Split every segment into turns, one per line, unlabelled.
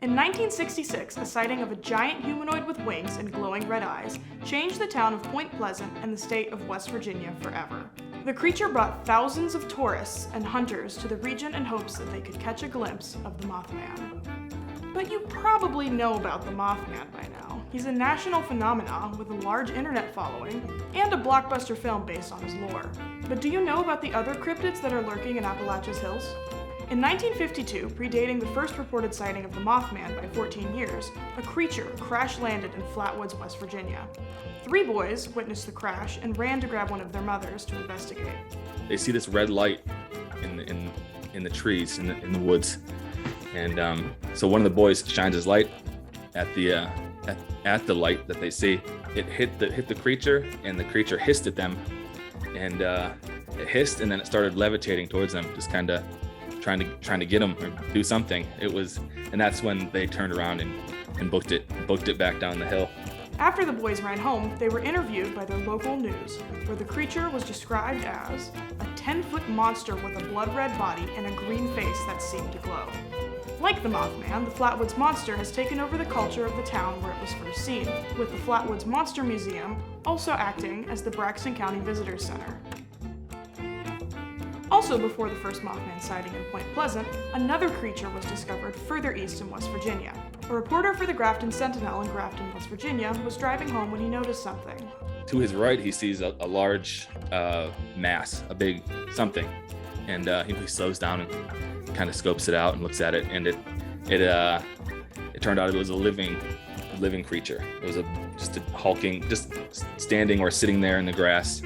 In 1966, a sighting of a giant humanoid with wings and glowing red eyes changed the town of Point Pleasant and the state of West Virginia forever. The creature brought thousands of tourists and hunters to the region in hopes that they could catch a glimpse of the Mothman. But you probably know about the Mothman by now. He's a national phenomenon with a large internet following and a blockbuster film based on his lore. But do you know about the other cryptids that are lurking in Appalachia's hills? In 1952, predating the first reported sighting of the Mothman by 14 years, a creature crash-landed in Flatwoods, West Virginia. 3 boys witnessed the crash and ran to grab one of their mothers to investigate.
They see this red light in the trees, in the woods. And so one of the boys shines his light at the light that they see. It hit the creature, and the creature hissed at them. And it hissed, and then it started levitating towards them, just kind of trying to get them or do something. And that's when they turned around and booked it back down the hill.
After the boys ran home, they were interviewed by their local news, where the creature was described as a 10-foot monster with a blood-red body and a green face that seemed to glow. Like the Mothman, the Flatwoods Monster has taken over the culture of the town where it was first seen, with the Flatwoods Monster Museum also acting as the Braxton County Visitor Center. Also before the first Mothman sighting in Point Pleasant, another creature was discovered further east in West Virginia. A reporter for the Grafton Sentinel in Grafton, West Virginia, was driving home when he noticed something.
To his right, he sees a large mass, a big something, and he slows down and kind of scopes it out and looks at it, and it turned out it was a living creature. It was just a hulking, just standing or sitting there in the grass,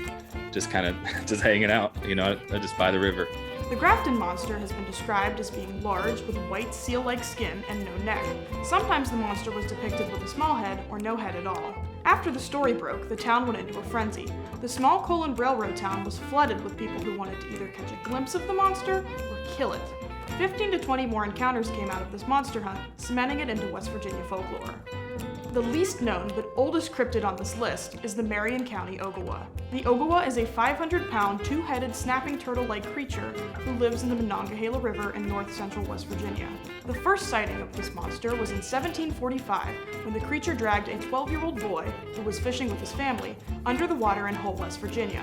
just kind of just hanging out, just by the river.
The Grafton monster has been described as being large with white seal-like skin and no neck. Sometimes the monster was depicted with a small head or no head at all. After the story broke, the town went into a frenzy. The small Colon railroad town was flooded with people who wanted to either catch a glimpse of the monster or kill it. 15 to 20 more encounters came out of this monster hunt, cementing it into West Virginia folklore. The least known but oldest cryptid on this list is the Marion County Ogawa. The Ogawa is a 500-pound, two-headed snapping turtle-like creature who lives in the Monongahela River in north-central West Virginia. The first sighting of this monster was in 1745 when the creature dragged a 12-year-old boy, who was fishing with his family, under the water in Hull, West Virginia.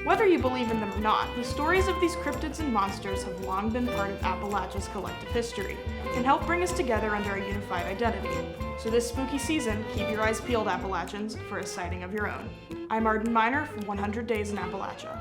Whether you believe in them or not, the stories of these cryptids and monsters have long been part of Appalachia's collective history and help bring us together under a unified identity. So this spooky season, keep your eyes peeled, Appalachians, for a sighting of your own. I'm Arden Miner from 100 Days in Appalachia.